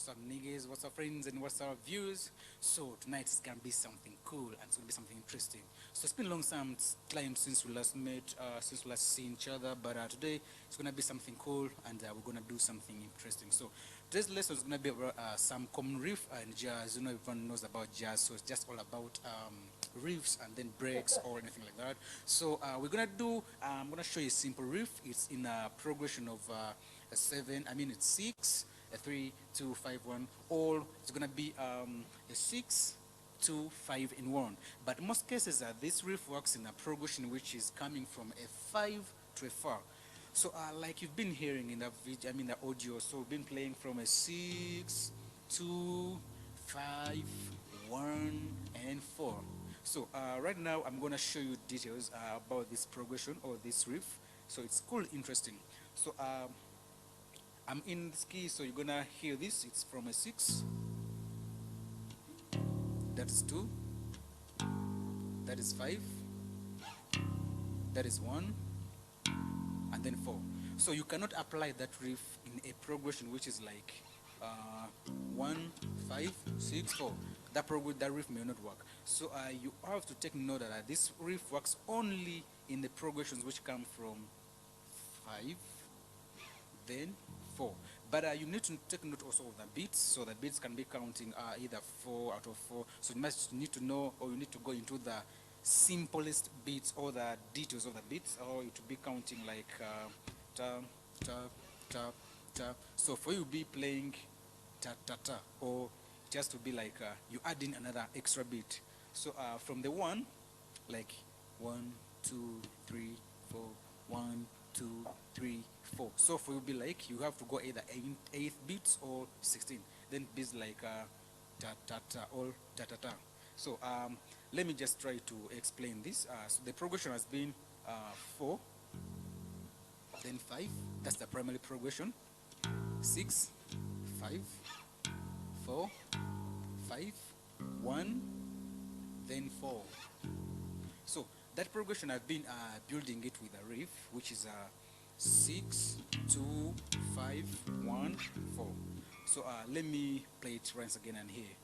What's up, niggas? What's up, friends? And what's up, viewers? So tonight is gonna be something cool and it's gonna be something interesting. So it's been a long time since we last met, since we last seen each other. But today it's gonna be something cool and we're gonna do something interesting. So today's lesson is gonna be about some common riff and jazz. You know, everyone knows about jazz, so it's just all about riffs and then breaks or anything like that. So we're gonna do. I'm gonna show you a simple riff. It's in a progression of a seven. I mean, it's six, a 3 2 5 1. All it's gonna be a 6 2 5 in one. But in most cases, this riff works in a progression which is coming from a 5 to a 4. So like you've been hearing in the video, I mean the audio. So we've been playing from a 6 2 5 1 and 4. So right now I'm gonna show you details about this progression or this riff. So it's cool, interesting. So I'm in this key, so you're gonna hear this. It's from a 6, that's 2, that is 5, that is 1, and then 4. So you cannot apply that riff in a progression which is like 1 5 6 4. That riff may not work. So you have to take note that this riff works only in the progressions which come from 5, then 4. But you need to take note also of the beats, so the beats can be counting either 4 out of 4. So you must need to know, or you need to go into the simplest beats or the details of the beats, or you to be counting like tap, tap, tap, tap. So for you be playing ta ta ta, or just to be like you add in another extra beat. So from the 1, like 1 2 3 4, 1 2 3 4. So for you be like you have to go either 8 beats or 16. Then beats like ta ta ta or ta ta ta. So let me just try to explain this. So the progression has been 4, then 5. That's the primary progression. 6 5 4 5 1, then 4. So that progression I've been building it with a riff, which is 6 2 5 1 4. So let me play it once again and hear.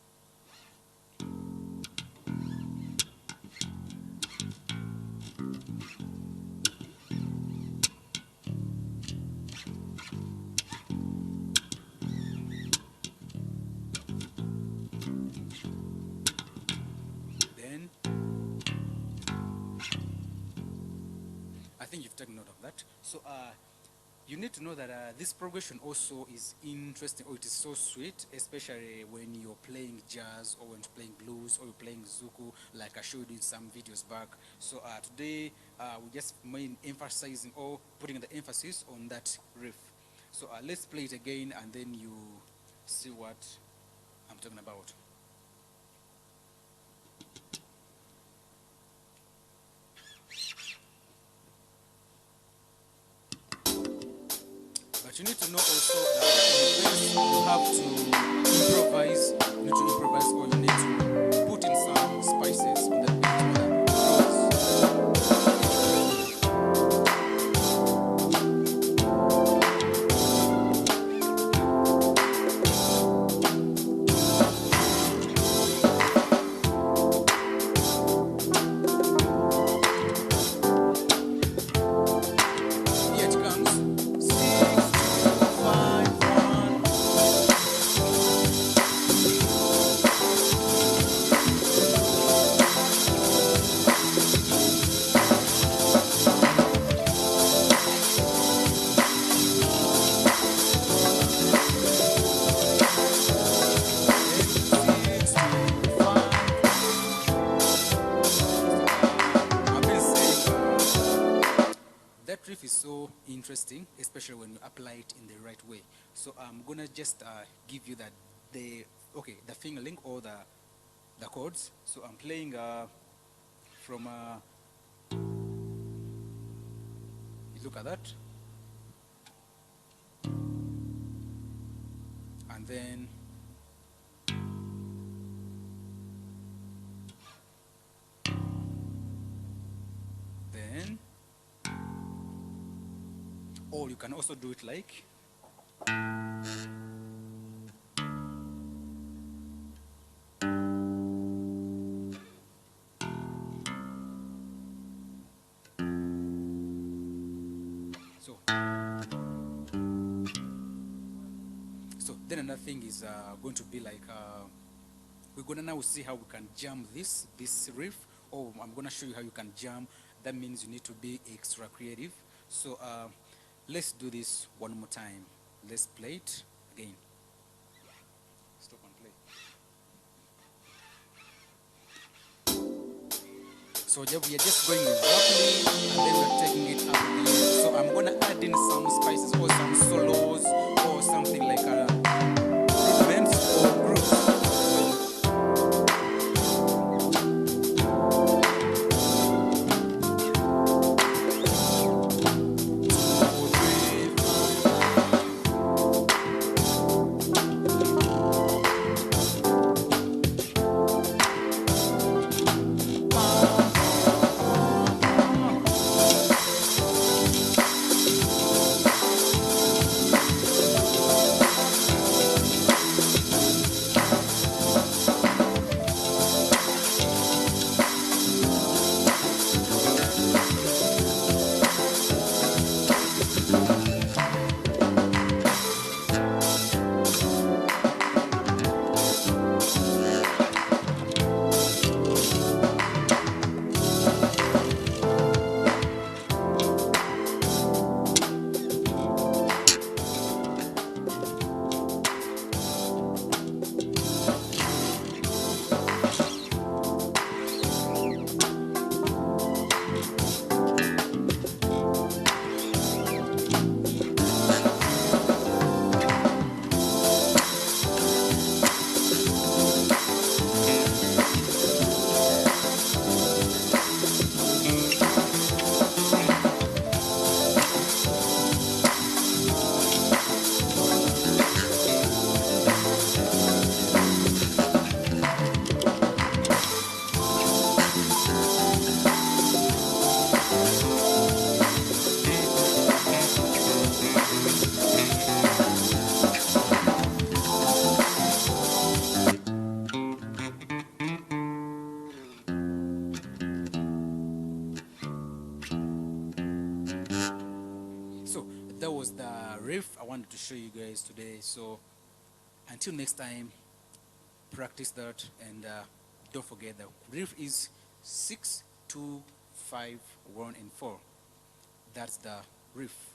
Then I think you've taken note of that. So you need to know that this progression also is interesting, or it is so sweet, especially when you're playing jazz or when you're playing blues or you're playing zuku, like I showed you in some videos back. So today we just main emphasizing or putting the emphasis on that riff. So let's play it again and then you see what I'm talking about. But you need to know also that you have to improvise. You need to improvise, or you need to put in some spices on the beat. Here it comes. 6 2 5 1. That riff is so interesting, especially when you apply it in the right way. So I'm gonna just give you the finger link or the chords. So I'm playing from you look at that, and then or you can also do it like So, so then another thing is going to be like we're gonna now see how we can jam this riff. Or I'm gonna show you how you can jam. That means you need to be extra creative. So let's do this one more time. Let's play it again. Stop and play. So we are just going roughly and then we're taking it up again. So I'm gonna add in some spices or some solos or something like rudiments or grooves. So that was the riff I wanted to show you guys today. So until next time, practice that and don't forget the riff is 6, 2, 5, 1, and 4. That's the riff.